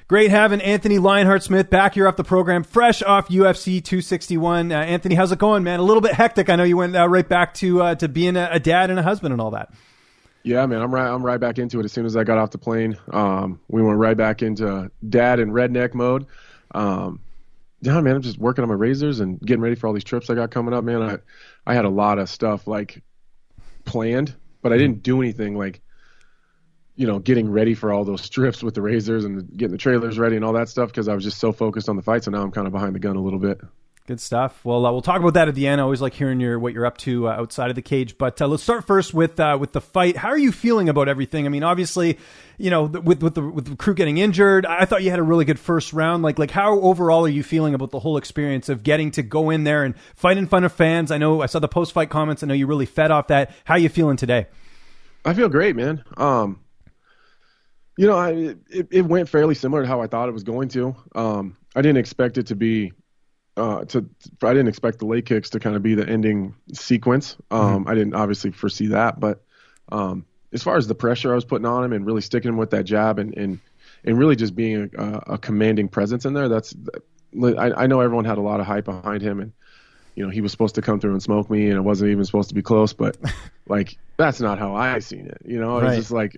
Great having Anthony Lionheart-Smith back here off the program, fresh off UFC 261. Anthony, how's it going, man? A little bit hectic. I know you went right back to being a dad and a husband and all that. Yeah, man, I'm right back into it as soon as I got off the plane. We went right back into dad and redneck mode. Yeah, man, I'm just working on my razors and getting ready for all these trips I got coming up, man. I had a lot of stuff like planned, but I didn't do anything like, getting ready for all those trips with the razors and getting the trailers ready and all that stuff because I was just so focused on the fight. So now I'm kind of behind the gun a little bit. Good stuff. Well, we'll talk about that at the end. I always like hearing what you're up to outside of the cage. But let's start first with the fight. How are you feeling about everything? I mean, obviously, with the crew getting injured, I thought you had a really good first round. Like how overall are you feeling about the whole experience of getting to go in there and fight in front of fans? I know I saw the post-fight comments. I know you really fed off that. How are you feeling today? I feel great, man. It went fairly similar to how I thought it was going to. I didn't expect it to be. I didn't expect the leg kicks to kind of be the ending sequence. I didn't obviously foresee that, but as far as the pressure I was putting on him and really sticking him with that jab and really just being a commanding presence in there, I know everyone had a lot of hype behind him and he was supposed to come through and smoke me and it wasn't even supposed to be close, but like that's not how I seen it. It was just like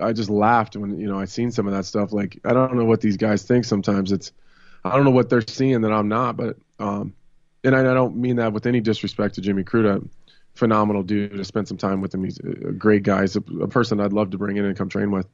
I just laughed when I seen some of that stuff. Like I don't know what these guys think sometimes. I don't know what they're seeing that I'm not, but and I don't mean that with any disrespect to Jimmy Cruda. Phenomenal dude. To spend some time with him. He's a great guy. He's a person I'd love to bring in and come train with.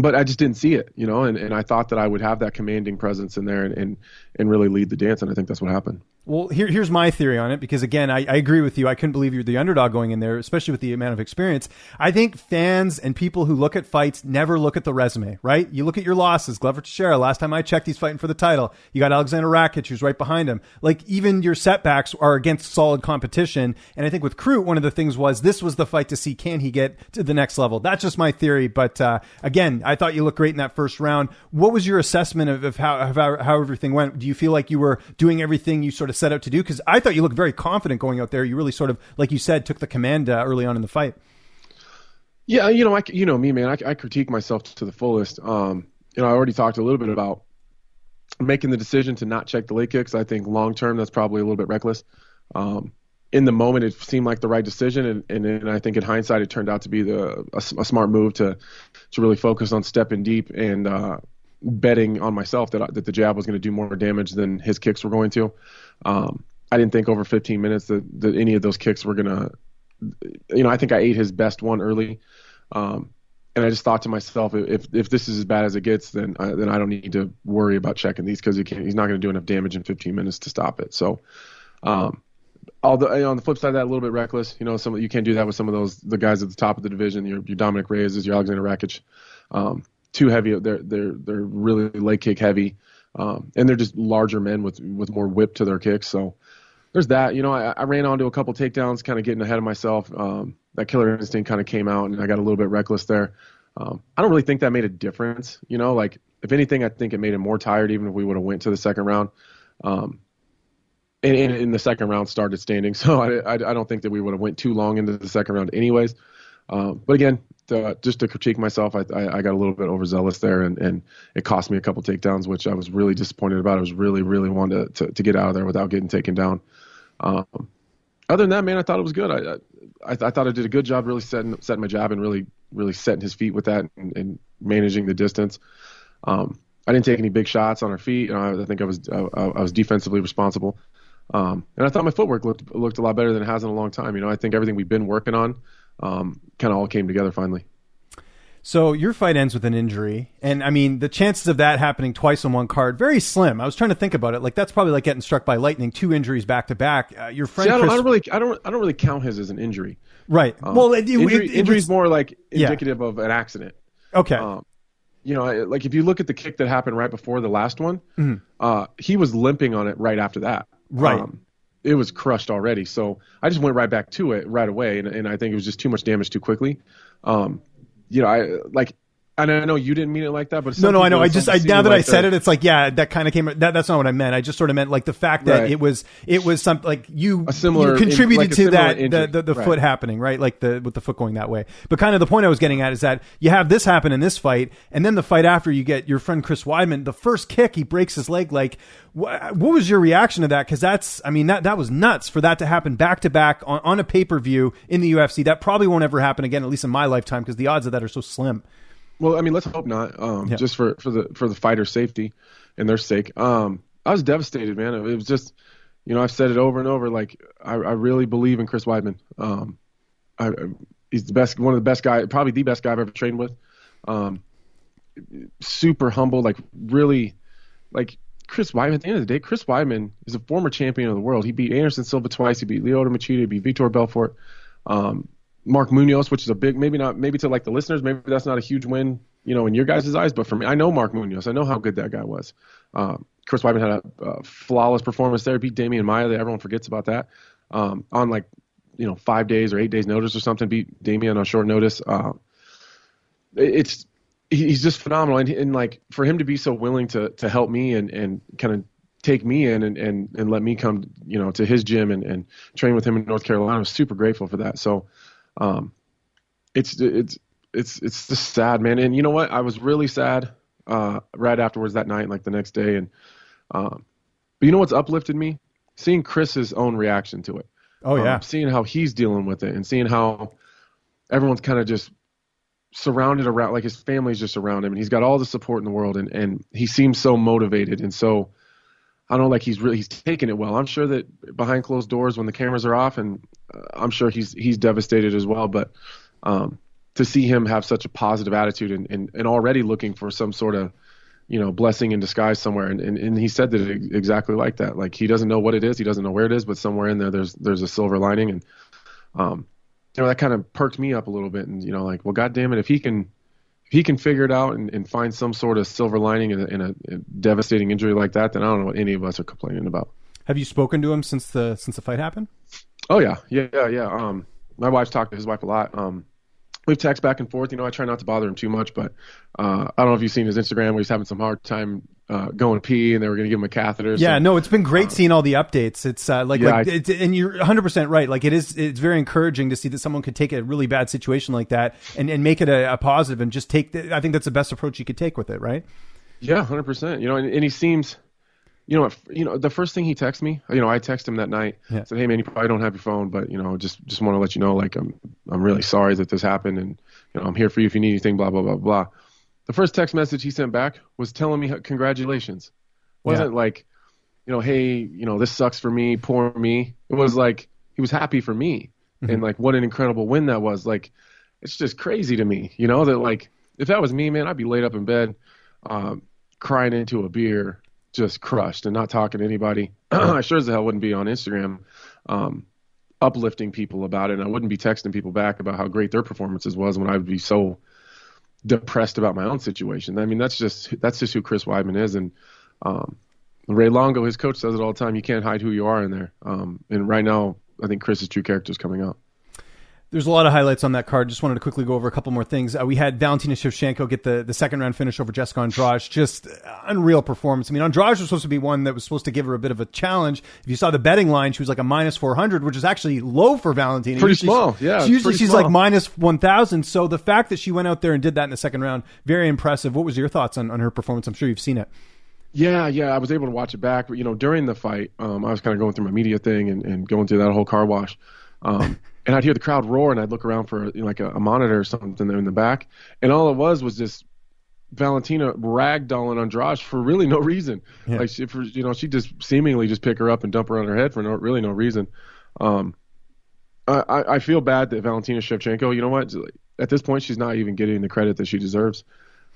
But I just didn't see it, and I thought that I would have that commanding presence in there and really lead the dance, and I think that's what happened. Well, here's my theory on it, because, again, I agree with you. I couldn't believe you're the underdog going in there, especially with the amount of experience. I think fans and people who look at fights never look at the resume, right? You look at your losses. Glover Teixeira, last time I checked, he's fighting for the title. You got Alexander Rakic, who's right behind him. Like, even your setbacks are against solid competition. And I think with Crute, one of the things was this was the fight to see, can he get to the next level? That's just my theory. But again, I thought you looked great in that first round. What was your assessment of how everything went? Do you feel like you were doing everything you sort of set out to do? Because I thought you looked very confident going out there. You really sort of, like you said, took the command early on in the fight. Yeah, me, man. I critique myself to the fullest. I already talked a little bit about making the decision to not check the leg kicks. I think long term that's probably a little bit reckless. In the moment, it seemed like the right decision, and I think in hindsight, it turned out to be a smart move to really focus on stepping deep and betting on myself that the jab was going to do more damage than his kicks were going to. I didn't think over 15 minutes that any of those kicks were going to, I think I ate his best one early. And I just thought to myself, if this is as bad as it gets, then I don't need to worry about checking these because he's not going to do enough damage in 15 minutes to stop it. So, although on the flip side of that, a little bit reckless, you can't do that with some of the guys at the top of the division, your Dominic Reyes, your Alexander Rakic, too heavy. They're really leg kick heavy. And they're just larger men with more whip to their kicks. So there's that. I ran onto a couple takedowns, kind of getting ahead of myself. That killer instinct kind of came out, and I got a little bit reckless there. I don't really think that made a difference. Like if anything, I think it made him more tired, even if we would have went to the second round. And the second round started standing, so I don't think that we would have went too long into the second round anyways. But again, just to critique myself, I got a little bit overzealous there, and it cost me a couple takedowns, which I was really disappointed about. I was really, really wanting to get out of there without getting taken down. Other than that, man, I thought it was good. I thought I did a good job really setting my jab and really, really setting his feet with that and managing the distance. I didn't take any big shots on our feet. I think I was defensively responsible. And I thought my footwork looked a lot better than it has in a long time. I think everything we've been working on kind of all came together finally. So your fight ends with an injury, and I mean the chances of that happening twice on one card very slim. I was trying to think about it. Like that's probably like getting struck by lightning, 2 injuries back to back. Your friend, I don't really count his as an injury. Right. Well, injury is more like indicative of an accident. Okay. Like if you look at the kick that happened right before the last one, he was limping on it right after that. Right. It was crushed already. So I just went right back to it right away. And I think it was just too much damage too quickly. I And I know you didn't mean it like that, but no, I know. Now that I said it, it's like, yeah, that kind of came. That's not what I meant. I just sort of meant like the fact that it was something like you contributed to that the foot happening, right? Like with the foot going that way. But kind of the point I was getting at is that you have this happen in this fight, and then the fight after, you get your friend Chris Weidman. The first kick, he breaks his leg. Like, what was your reaction to that? Because that was nuts for that to happen back to back on a pay-per-view in the UFC. That probably won't ever happen again, at least in my lifetime, because the odds of that are so slim. Well, I mean, let's hope not. Just for the fighter's safety and their sake. I was devastated, man. It was just, I've said it over and over. Like, I really believe in Chris Weidman. He's the best, one of the best guys, probably the best guy I've ever trained with. Super humble, like really, like Chris Weidman. At the end of the day, Chris Weidman is a former champion of the world. He beat Anderson Silva twice. He beat Lyoto Machida. He beat Vitor Belfort. Mark Munoz, which is a big, maybe to like the listeners, maybe that's not a huge win, in your guys' eyes, but for me, I know Mark Munoz. I know how good that guy was. Chris Weidman had a flawless performance there, beat Damian Maia. Everyone forgets about that. On 5 days or 8 days notice or something, beat Damian on short notice. He's just phenomenal. And like, for him to be so willing to help me and kind of take me in and let me come, to his gym and train with him in North Carolina, I was super grateful for that. So, it's just sad, man. And you know what? I was really sad, right afterwards that night, like the next day. And, but you know what's uplifted me? Seeing Chris's own reaction to it. Oh yeah. Seeing how he's dealing with it and seeing how everyone's kind of just surrounded around, like his family's just around him and he's got all the support in the world and he seems so motivated. And so I don't know, like he's taking it well. I'm sure that behind closed doors when the cameras are off, and I'm sure he's devastated as well. But to see him have such a positive attitude and already looking for some sort of, blessing in disguise somewhere. And he said that exactly like that. Like he doesn't know what it is. He doesn't know where it is, but somewhere in there, there's a silver lining. And, that kind of perked me up a little bit. And, like, well, God damn it, if he can figure it out and find some sort of silver lining in a devastating injury like that, then I don't know what any of us are complaining about. Have you spoken to him since the fight happened? Oh yeah. My wife's talked to his wife a lot. We've texted back and forth. I try not to bother him too much, but I don't know if you've seen his Instagram where he's having some hard time going to pee, and they were going to give him a catheter. Yeah, so, no, it's been great seeing all the updates. It's and you're 100% right. Like it's very encouraging to see that someone could take a really bad situation like that and make it a positive and just take. I think that's the best approach you could take with it, right? Yeah, 100%. And he seems. The first thing he texted me, I texted him that night, said, "Hey man, you probably don't have your phone, but just want to let you know, like I'm really sorry that this happened, and I'm here for you if you need anything, blah blah blah blah." The first text message he sent back was telling me congratulations. Wasn't like, hey, this sucks for me, poor me. It was like he was happy for me, and like what an incredible win that was. Like it's just crazy to me, that like if that was me, man, I'd be laid up in bed, crying into a beer. Just crushed and not talking to anybody. I sure as hell wouldn't be on Instagram uplifting people about it, and I wouldn't be texting people back about how great their performances was when I would be so depressed about my own situation. I mean, that's just who Chris Weidman is. And Ray Longo, his coach, says it all the time, you can't hide who you are in there. And right now I think Chris's true character is coming out. There's a lot of highlights on that card. Just wanted to quickly go over a couple more things. We had Valentina Shevchenko get the second round finish over Jessica Andrade. Just unreal performance. I mean, Andrade was supposed to be one that was supposed to give her a bit of a challenge. If you saw the betting line, she was like a minus 400, which is actually low for Valentina. Pretty small, yeah. Usually she's like minus 1,000. So the fact that she went out there and did that in the second round, very impressive. What was your thoughts on her performance? I'm sure you've seen it. Yeah, I was able to watch it back. But, during the fight, I was kind of going through my media thing and going through that whole car wash. And I'd hear the crowd roar, and I'd look around for like a monitor or something in the back, and all it was just Valentina ragdolling Andrade for really no reason. Yeah. Like she just seemingly just pick her up and dump her on her head for really no reason. I feel bad that Valentina Shevchenko, you know what? At this point, she's not even getting the credit that she deserves,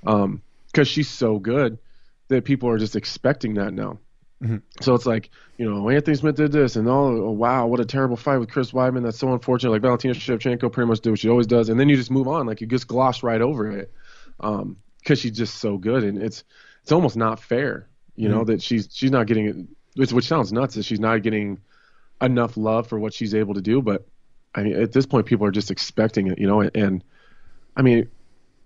because she's so good that people are just expecting that now. Mm-hmm. So it's like, Anthony Smith did this, and oh wow, what a terrible fight with Chris Weidman. That's so unfortunate. Like Valentina Shevchenko pretty much did what she always does, and then you just move on. Like you just gloss right over it, because she's just so good, and it's almost not fair, that she's not getting it. Which sounds nuts, that she's not getting enough love for what she's able to do. But I mean, at this point, people are just expecting it, and I mean,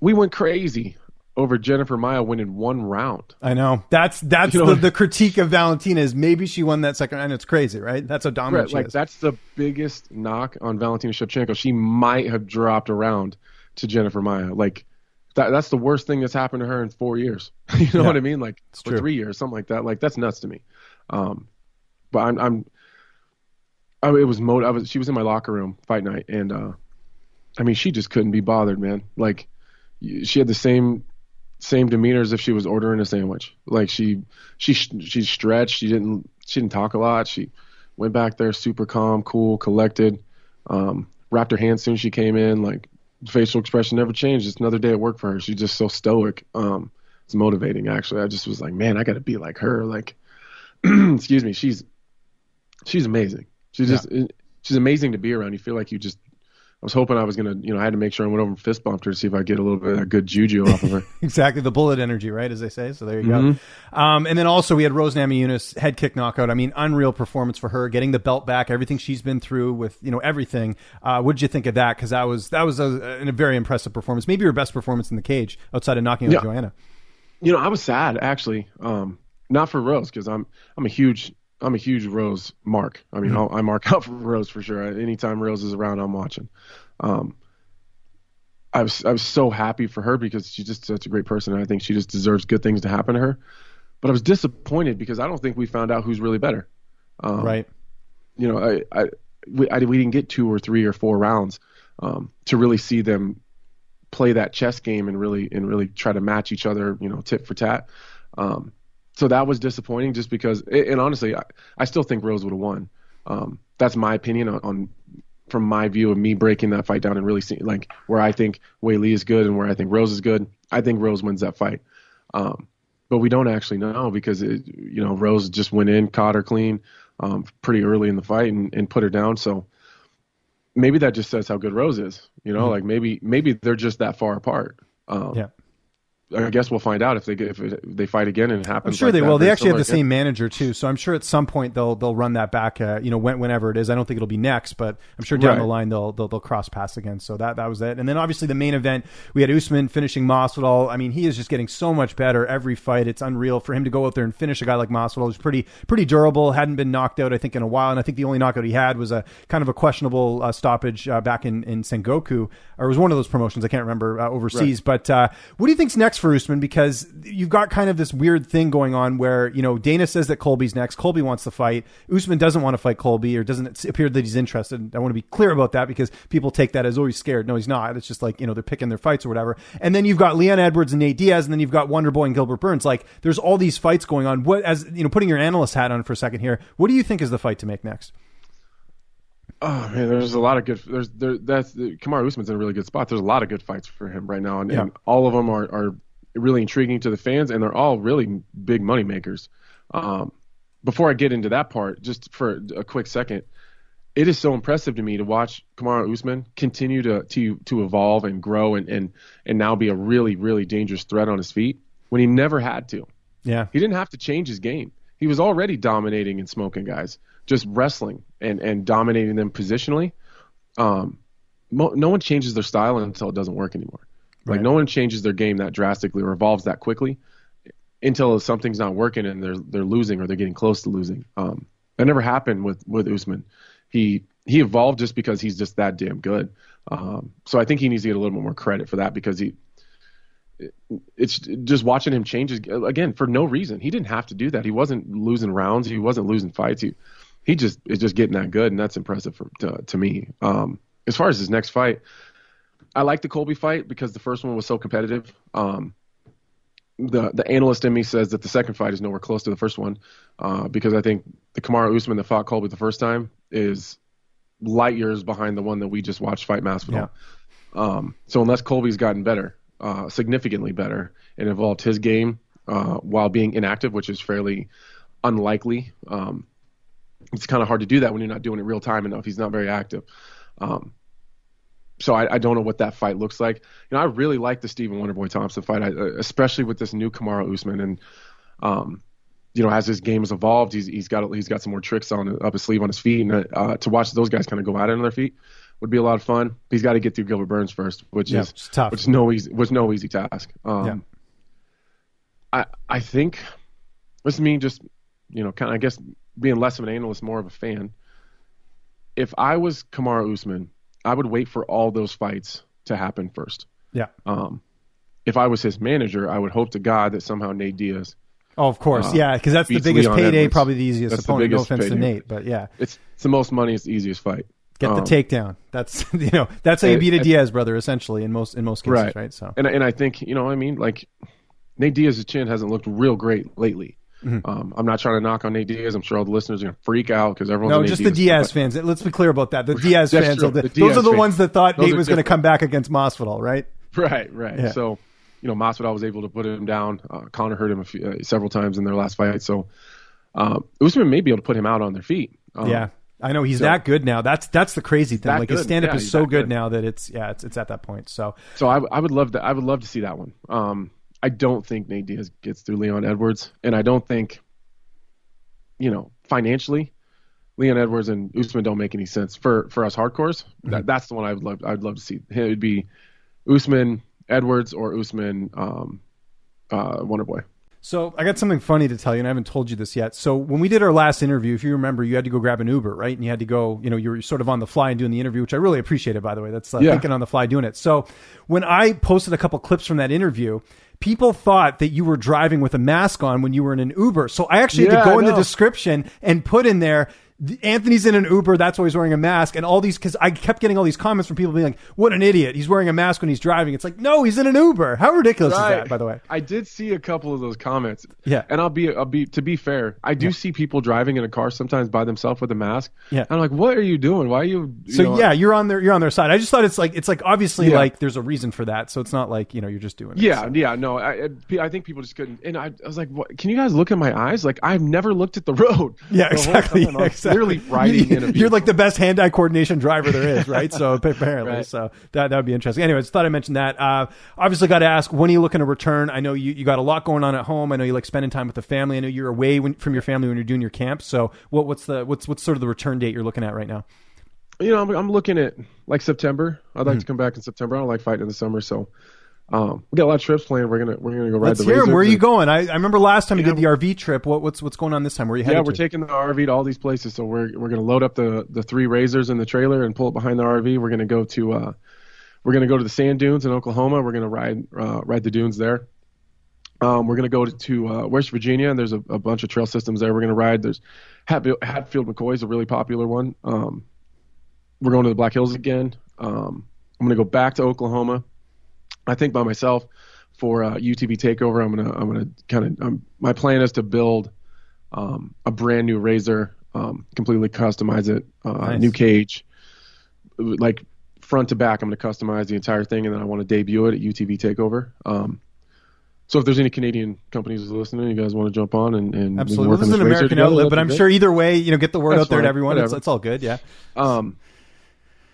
we went crazy over Jennifer Maia winning 1 round. I know. That's the critique of Valentina is maybe she won that second round. It's crazy, right? That's how dominant she is. That's the biggest knock on Valentina Shevchenko. She might have dropped a round to Jennifer Maia. Like that's the worst thing that's happened to her in 4 years. You know what I mean? Like or 3 years, something like that. Like that's nuts to me. But she was in my locker room fight night, and I mean, she just couldn't be bothered, man. Like she had the same demeanor as if she was ordering a sandwich. Like she stretched. She didn't talk a lot. She went back there super calm, cool, collected. Wrapped her hands soon as she came in. Like facial expression never changed. It's another day at work for her. She's just so stoic. It's motivating, actually. I just was like, man, I got to be like her. Like, excuse me, she's amazing. She's amazing to be around. You feel like I was hoping I was going to, I had to make sure I went over and fist bumped her to see if I get a little bit of that good juju off of her. Exactly. The bullet energy, right? As they say. So there you go. And then also we had Rose Namajunas head kick knockout. I mean, unreal performance for her, getting the belt back, everything she's been through with, everything. What did you think of that? Cause that was a very impressive performance. Maybe her best performance in the cage outside of knocking out Joanna. I was sad actually. Not for Rose. Cause I'm a huge Rose mark. I mean, I mark out for Rose for sure. Anytime Rose is around, I'm watching. I was so happy for her because she's just such a great person, and I think she just deserves good things to happen to her. But I was disappointed because I don't think we found out who's really better. Right. We didn't get 2 or 3 or 4 rounds to really see them play that chess game and really try to match each other, tit for tat. So that was disappointing just because, and honestly, I still think Rose would have won. That's my opinion on from my view of me breaking that fight down and really seeing like where I think Wei Li is good and where I think Rose is good. I think Rose wins that fight. But we don't actually know because, Rose just went in, caught her clean pretty early in the fight and put her down. So maybe that just says how good Rose is, like maybe they're just that far apart. I guess we'll find out if they fight again and it happens. I'm sure they will. They actually have the same manager too, so I'm sure at some point they'll run that back. Whenever it is. I don't think it'll be next, but I'm sure down the line they'll cross paths again. So that was it. And then obviously the main event, we had Usman finishing Masvidal. I mean, he is just getting so much better every fight. It's unreal for him to go out there and finish a guy like Masvidal. He's pretty durable. Hadn't been knocked out I think in a while, and I think the only knockout he had was a kind of a questionable stoppage back in Sengoku, or it was one of those promotions. I can't remember overseas. Right. But what do you think's next for Usman? Because you've got kind of this weird thing going on where, Dana says that Colby's next. Colby wants to fight. Usman doesn't want to fight Colby, or doesn't appear that he's interested. I want to be clear about that because people take that as, oh, he's scared. No, he's not. It's just like, they're picking their fights or whatever. And then you've got Leon Edwards and Nate Diaz, and then you've got Wonder Boy and Gilbert Burns. Like, there's all these fights going on. What, as putting your analyst hat on for a second here, what do you think is the fight to make next? Oh man, there's a lot of good. Kamaru Usman's in a really good spot. There's a lot of good fights for him right now, and all of them are really intriguing to the fans, and they're all really big money makers. Before I get into that part, just for a quick second, it is so impressive to me to watch Kamaru Usman continue to evolve and grow and now be a really, really dangerous threat on his feet when he never had to. Yeah, he didn't have to change his game. He was already dominating and smoking guys, just wrestling and dominating them positionally. No one changes their style until it doesn't work anymore. Like no one changes their game that drastically or evolves that quickly until something's not working and they're losing or they're getting close to losing. That never happened with Usman. He evolved just because he's just that damn good. So I think he needs to get a little bit more credit for that because it's just watching him change again for no reason. He didn't have to do that. He wasn't losing rounds. He wasn't losing fights. He just is just getting that good, and that's impressive to me. As far as his next fight, I like the Colby fight because the first one was so competitive. The analyst in me says that the second fight is nowhere close to the first one because I think the Kamaru Usman that fought Colby the first time is light years behind the one that we just watched fight Masvidal. Yeah. So unless Colby's gotten better, significantly better, and evolved his game while being inactive, which is fairly unlikely, it's kind of hard to do that when you're not doing it real time enough. He's not very active. So I don't know what that fight looks like. I really like the Stephen Wonderboy Thompson fight, especially with this new Kamaru Usman. And as his game has evolved, he's got some more tricks up his sleeve on his feet, and to watch those guys kind of go at it on their feet would be a lot of fun. He's got to get through Gilbert Burns first, which is tough. Which was no easy task. I think this is me just, kind of, I guess, being less of an analyst, more of a fan. If I was Kamaru Usman, I would wait for all those fights to happen first. Yeah. If I was his manager, I would hope to God that somehow Nate Diaz. Oh, of course. Yeah, because that's the biggest Leon payday, Edwards. probably the easiest That's opponent. No offense to payday. Nate, but yeah. It's the most money. It's the easiest fight. Get the takedown. That's that's how you beat a Diaz brother, essentially, in most cases, right? So and I think like Nate Diaz's chin hasn't looked real great lately. Mm-hmm. I'm not trying to knock on Nate Diaz. I'm sure all the listeners are going to freak out because everyone's just the Diaz fans. Let's be clear about that. The Diaz fans, those are the ones that thought Nate was going to come back against Masvidal, right? Right. Yeah. So, Masvidal was able to put him down. Conor hurt him several times in their last fight. So, Usman may be able to put him out on their feet. Yeah, I know he's that good now. That's the crazy thing. Like his stand up is so good now that it's at that point. So I would love that. I would love to see that one. I don't think Nate Diaz gets through Leon Edwards, and I don't think, financially, Leon Edwards and Usman don't make any sense for us hardcores. Mm-hmm. That's the one I'd love to see. It would be Usman Edwards or Usman Wonderboy. So I got something funny to tell you, and I haven't told you this yet. So when we did our last interview, if you remember, you had to go grab an Uber, right? And you had to go, you were sort of on the fly and doing the interview, which I really appreciated, by the way. That's thinking on the fly doing it. So when I posted a couple clips from that interview, people thought that you were driving with a mask on when you were in an Uber. So I actually had to go in the description and put in there, Anthony's in an Uber, that's why he's wearing a mask, and all these, because I kept getting all these comments from people being like, what an idiot, he's wearing a mask when he's driving. It's like, no, he's in an Uber. How ridiculous is that, by the way? I did see a couple of those comments. Yeah. And I'll be to be fair, I do see people driving in a car sometimes by themselves with a mask. Yeah. And I'm like, what are you doing? Why are you you're on their side. I just thought it's like obviously like there's a reason for that. So it's not like, you're just doing it. Yeah, no. I think people just couldn't, and I was like, what, can you guys look at my eyes? Like, I've never looked at the road. Yeah, exactly. Clearly riding in a vehicle. You're like the best hand-eye coordination driver there is, right? So apparently, right. So that would be interesting. Anyways, thought I mentioned that. Obviously, got to ask, when are you looking to return? I know you got a lot going on at home. I know you like spending time with the family. I know you're away from your family when you're doing your camp. So what's sort of the return date you're looking at right now? I'm looking at like September. I'd like to come back in September. I don't like fighting in the summer, so. We got a lot of trips planned. We're gonna go ride Let's the hear them. Razor. Where are you going? I remember last time you did the RV trip. What's going on this time? Where are you headed? Yeah, we're taking the RV to all these places. So we're gonna load up the 3 Razors in the trailer and pull it behind the RV. We're gonna go to the sand dunes in Oklahoma. We're gonna ride the dunes there. We're gonna go to West Virginia, and there's a bunch of trail systems there. We're gonna ride. There's Hatfield McCoy is a really popular one. We're going to the Black Hills again. I'm gonna go back to Oklahoma. I think by myself for UTV Takeover. I'm gonna kind of my plan is to build a brand new Razor, completely customize it, Nice. New cage, like front to back. I'm gonna customize the entire thing, and then I want to debut it at UTV Takeover. So if there's any Canadian companies listening, you guys want to jump on and Absolutely. work This on is an Razor American together, outlet, but that'd I'm be sure great. either way, get the word That's out there to fine. everyone. It's all good. Yeah.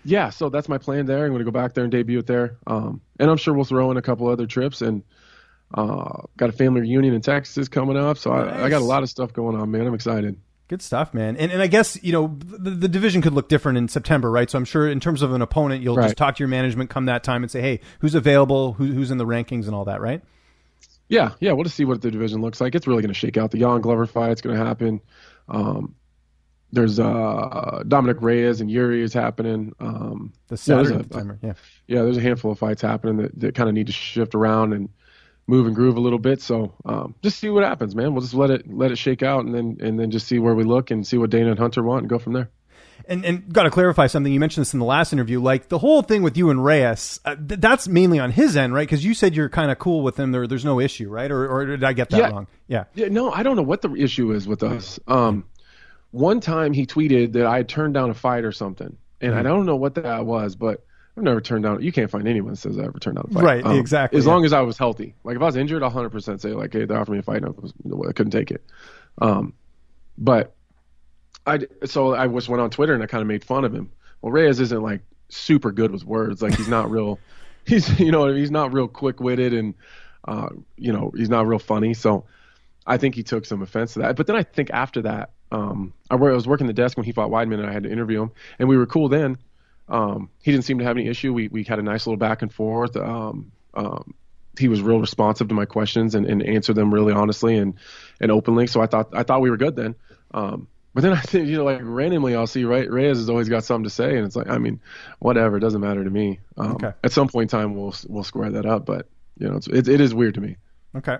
Yeah, so that's my plan there. I'm going to go back there and debut it there. And I'm sure we'll throw in a couple other trips. And got a family reunion in Texas coming up. So I got a lot of stuff going on, man. I'm excited. Good stuff, man. And I guess, the division could look different in September, right? So I'm sure in terms of an opponent, you'll just talk to your management come that time and say, hey, who's available, who's in the rankings and all that, right? Yeah, we'll just see what the division looks like. It's really going to shake out. The Jan Glover fight's going to happen. There's Dominic Reyes and Yuri is happening. The Saturday timer, yeah. Yeah, there's a handful of fights happening that kind of need to shift around and move and groove a little bit. So just see what happens, man. We'll just let it shake out and then just see where we look and see what Dana and Hunter want and go from there. And got to clarify something. You mentioned this in the last interview. Like the whole thing with you and Reyes, that's mainly on his end, right? Because you said you're kind of cool with him. There's no issue, right? Or did I get that wrong? Yeah. No, I don't know what the issue is with us. One time he tweeted that I had turned down a fight or something, and I don't know what that was, but I've never turned down. You can't find anyone that says I ever turned down a fight. Right, exactly. As long as I was healthy. Like if I was injured, I'll 100% say like, hey, they offered me a fight, and I couldn't take it. But I just went on Twitter and I kind of made fun of him. Well, Reyes isn't like super good with words. Like he's not real. He's not real quick witted and he's not real funny. So I think he took some offense to that. But then I think after that. I was working the desk when he fought Weidman, and I had to interview him, and we were cool then. He didn't seem to have any issue. We had a nice little back and forth. he was real responsive to my questions and answered them really honestly and openly. So I thought we were good then. But then I think, like randomly I'll see Reyes has always got something to say, and it's like, I mean, whatever, it doesn't matter to me. At some point in time we'll square that up, but it is weird to me. Okay.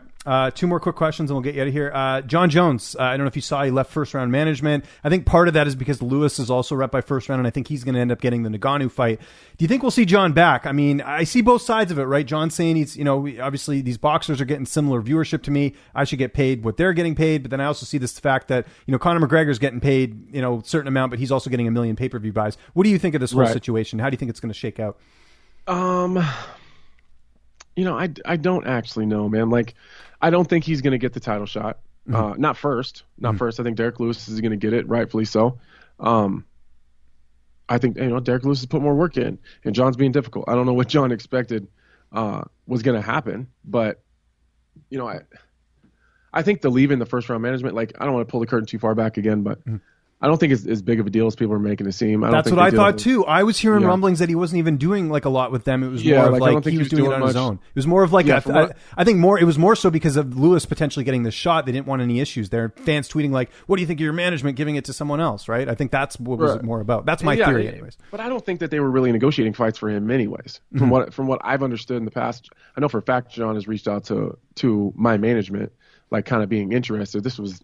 2 more quick questions and we'll get you out of here. Jon Jones, I don't know if you saw, he left first round management. I think part of that is because Lewis is also rep by first round, and I think he's going to end up getting the Ngannou fight. Do you think we'll see Jon back? I mean, I see both sides of it, right? Jon's saying he's, obviously these boxers are getting similar viewership to me. I should get paid what they're getting paid. But then I also see this fact that, Conor McGregor's getting paid, a certain amount, but he's also getting 1 million pay-per-view buys. What do you think of this whole situation? How do you think it's going to shake out? I don't actually know, man. Like, I don't think he's going to get the title shot. Not first. I think Derek Lewis is going to get it, rightfully so. I think, Derek Lewis has put more work in, and Jon's being difficult. I don't know what Jon expected was going to happen, but, I think the leaving the first round management, like, I don't want to pull the curtain too far back again, but I don't think it's as big of a deal as people are making it seem. That's what I thought too. I was hearing rumblings that he wasn't even doing like a lot with them. It was more of like he was doing it on his own. It was more of like I think more. It was more so because of Lewis potentially getting the shot. They didn't want any issues there. Fans tweeting like, "What do you think of your management giving it to someone else?" Right? I think that's what was more about. That's my theory, anyways. But I don't think that they were really negotiating fights for him, anyways. From what I've understood in the past, I know for a fact Jon has reached out to my management, like kind of being interested. This was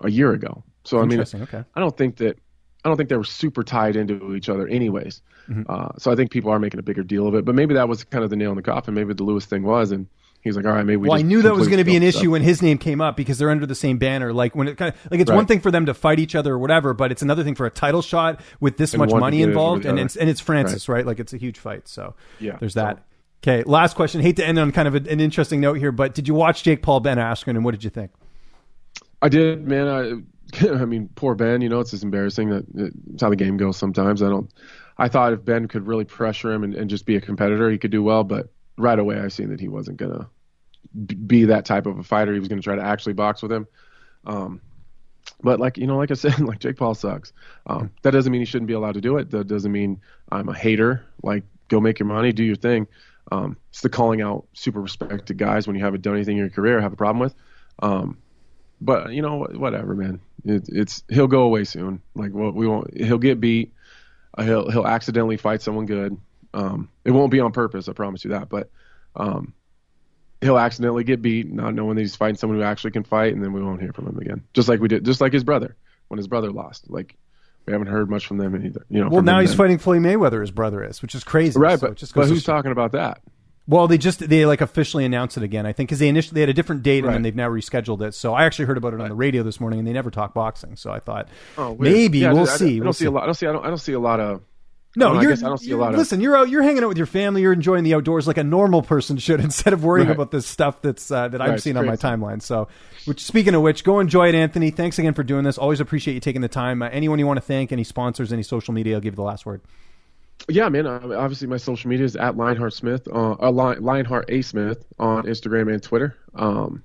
a year ago. So I mean, I don't think they were super tied into each other anyways. So I think people are making a bigger deal of it. But maybe that was kind of the nail in the coffin. Maybe the Lewis thing was, and he's like, all right, maybe we. Well, I knew that was going to be an issue when his name came up because they're under the same banner. Like when it kind of like it's one thing for them to fight each other or whatever, but it's another thing for a title shot with this much money involved, and it's Francis, right? Like it's a huge fight. So there's that. Okay, last question. Hate to end on kind of an interesting note here, but did you watch Jake Paul Ben Askren, and what did you think? I did, man. I mean, poor Ben, it's just embarrassing that it's how the game goes sometimes. I thought if Ben could really pressure him and just be a competitor, he could do well. But right away, I seen that he wasn't going to be that type of a fighter. He was going to try to actually box with him. But like I said, like Jake Paul sucks. That doesn't mean he shouldn't be allowed to do it. That doesn't mean I'm a hater. Like, go make your money, do your thing. It's the calling out super respected guys when you haven't done anything in your career or have a problem with. But whatever, man. He'll go away soon. Like, we won't. He'll get beat. He'll accidentally fight someone good. It won't be on purpose, I promise you that. But he'll accidentally get beat, not knowing that he's fighting someone who actually can fight, and then we won't hear from him again. Just like we did, just like his brother when his brother lost. Like, we haven't heard much from them either. Well, now he's fighting Floyd Mayweather. His brother is, which is crazy. Right, but who's talking about that? Well, they like officially announced it again, I think, because they had a different date and then they've now rescheduled it. So I actually heard about it on the radio this morning, and they never talk boxing. So I thought maybe we'll see. I don't see a lot. I don't see a lot of. No, I guess I don't see a lot of. Listen, you're hanging out with your family. You're enjoying the outdoors like a normal person should, instead of worrying about this stuff that I'm seeing on my timeline. So, speaking of which, go enjoy it, Anthony. Thanks again for doing this. Always appreciate you taking the time. Anyone you want to thank, any sponsors, any social media, I'll give you the last word. Yeah, man. Obviously, my social media is at Lionheart Smith, Lionheart A Smith on Instagram and Twitter. And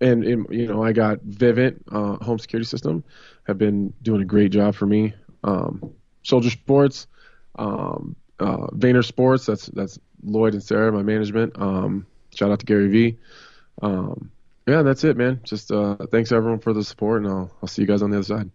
I got Vivint Home Security System, have been doing a great job for me. Soldier Sports, Vayner Sports. That's Lloyd and Sarah, my management. Shout out to Gary V. Yeah, that's it, man. Just thanks everyone for the support, and I'll see you guys on the other side.